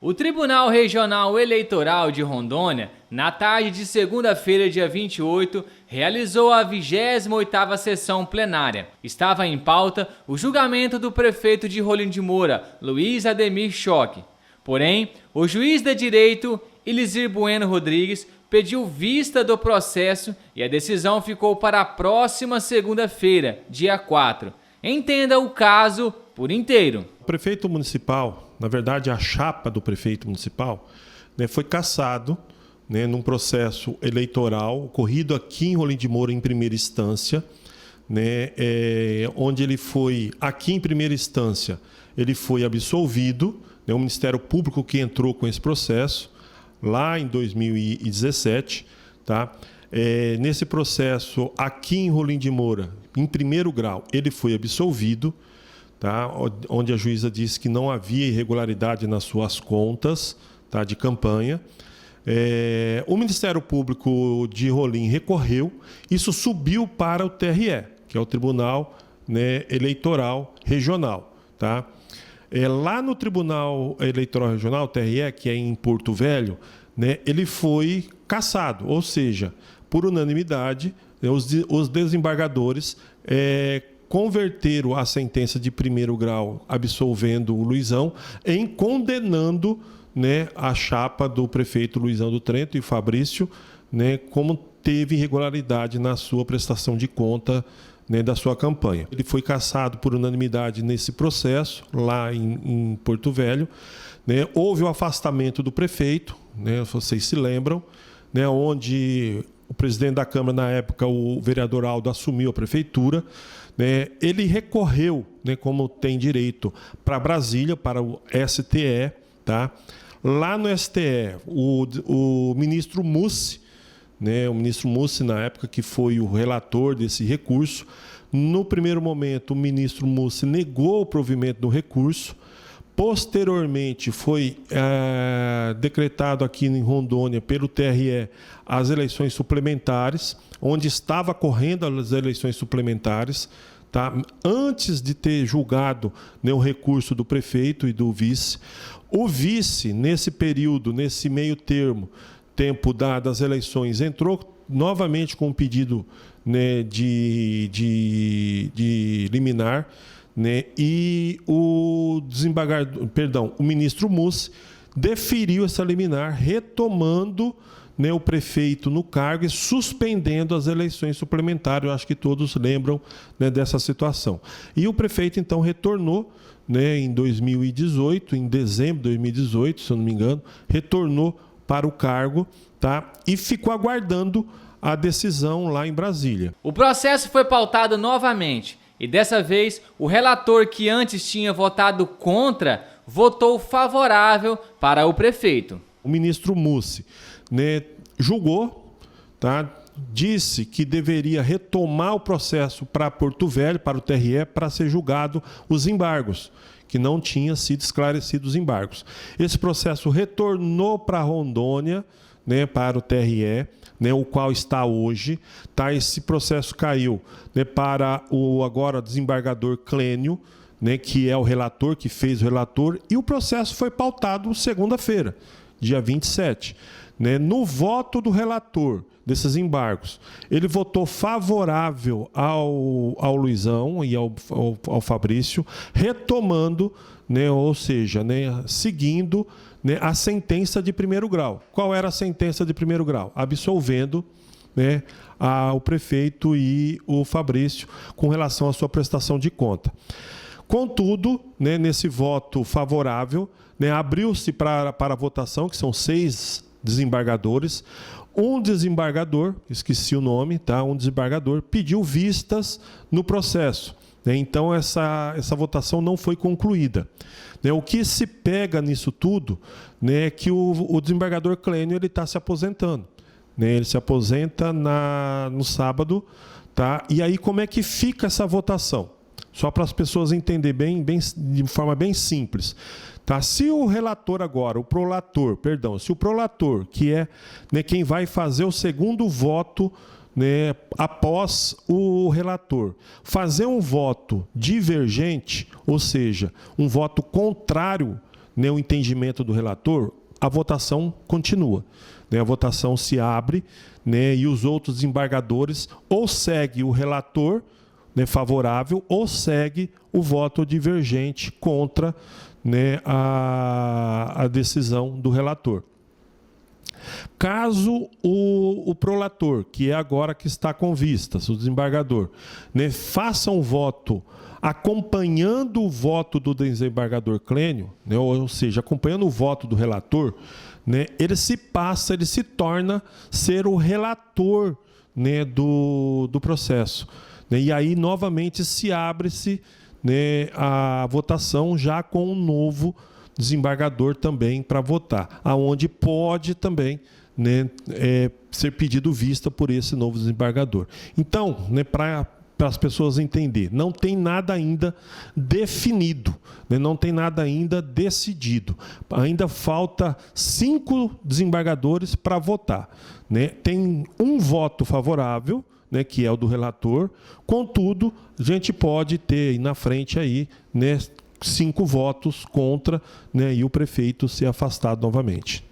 O Tribunal Regional Eleitoral de Rondônia, na tarde de segunda-feira, dia 28, realizou a 28ª sessão plenária. Estava em pauta o julgamento do prefeito de Rolim de Moura, Luiz Ademir Choque. Porém, o juiz de direito, Elisir Bueno Rodrigues, pediu vista do processo e a decisão ficou para a próxima segunda-feira, dia 4. Entenda o caso por inteiro. O prefeito municipal, na verdade a chapa do prefeito municipal, foi cassado num processo eleitoral ocorrido aqui em Rolim de Moura em primeira instância, onde ele foi, aqui em primeira instância, ele foi absolvido, o Ministério Público que entrou com esse processo, lá em 2017, tá? Nesse processo, aqui em Rolim de Moura, em primeiro grau, ele foi absolvido, tá? Onde a juíza disse que não havia irregularidade nas suas contas, tá? De campanha. O Ministério Público de Rolim recorreu, isso subiu para o TRE, que é o Tribunal Eleitoral Regional, tá? Lá no Tribunal Eleitoral Regional, TRE, que é em Porto Velho, ele foi cassado, ou seja, por unanimidade, os desembargadores converteram a sentença de primeiro grau, absolvendo o Luizão, em condenando a chapa do prefeito Luizão do Trento e Fabrício, como teve irregularidade na sua prestação de conta da sua campanha. Ele foi cassado por unanimidade nesse processo, lá em Porto Velho. Houve o afastamento do prefeito, vocês se lembram, onde o presidente da Câmara, na época, o vereador Aldo, assumiu a prefeitura. Ele recorreu, como tem direito, para Brasília, para o STE. Tá? Lá no STE, o ministro Mussi, o ministro Mussi, na época, que foi o relator desse recurso, no primeiro momento, o ministro Mussi negou o provimento do recurso. Posteriormente, foi decretado aqui em Rondônia, pelo TRE, as eleições suplementares, onde estava correndo as eleições suplementares, tá? Antes de ter julgado o recurso do prefeito e do vice. O vice, nesse período, nesse meio tempo das eleições, entrou novamente com um pedido de liminar, e o o ministro Mussi deferiu essa liminar, retomando o prefeito no cargo e suspendendo as eleições suplementares. Eu acho que todos lembram dessa situação. E o prefeito, então, retornou em 2018, em dezembro de 2018, se eu não me engano, retornou para o cargo, tá? E ficou aguardando a decisão lá em Brasília. O processo foi pautado novamente e dessa vez o relator, que antes tinha votado contra, votou favorável para o prefeito. O ministro Mussi julgou, tá? Disse que deveria retomar o processo para Porto Velho, para o TRE, para ser julgado os embargos, que não tinha sido esclarecidos os embargos. Esse processo retornou para Rondônia, para o TRE, o qual está hoje. Tá? Esse processo caiu para o agora desembargador Clênio, que é o relator, que fez o relator, e o processo foi pautado segunda-feira, dia 27. No voto do relator desses embargos, ele votou favorável ao Luizão e ao Fabrício, retomando, ou seja, seguindo a sentença de primeiro grau. Qual era a sentença de primeiro grau? Absolvendo o prefeito e o Fabrício com relação à sua prestação de conta. Contudo, nesse voto favorável, abriu-se para a votação, que são 6 desembargadores. Um desembargador, esqueci o nome, tá? Um desembargador pediu vistas no processo. Então, essa votação não foi concluída. O que se pega nisso tudo é que o desembargador Clênio está se aposentando. Ele se aposenta no sábado. Tá? E aí, como é que fica essa votação? Só para as pessoas entenderem de forma bem simples. Tá? Se o relator agora, se o prolator, que é quem vai fazer o segundo voto após o relator, fazer um voto divergente, ou seja, um voto contrário né, o entendimento do relator, a votação continua. Né, a votação se abre, né, e os outros desembargadores ou seguem o relator, né, favorável, ou segue o voto divergente contra, né, a decisão do relator. Caso o prolator, que é agora que está com vistas, o desembargador, né, faça um voto acompanhando o voto do desembargador Clênio, né, ou seja, acompanhando o voto do relator, né, ele se torna ser o relator, né, do processo. Né, e aí, novamente, se abre-se, né, a votação já com um novo desembargador também para votar, aonde pode também, né, ser pedido vista por esse novo desembargador. Então, né, para as pessoas entenderem, não tem nada ainda definido, né, não tem nada ainda decidido. Ainda falta 5 desembargadores para votar. Né? Tem um voto favorável, né, que é o do relator. Contudo, a gente pode ter aí na frente aí, né, 5 votos contra, né, e o prefeito ser afastado novamente.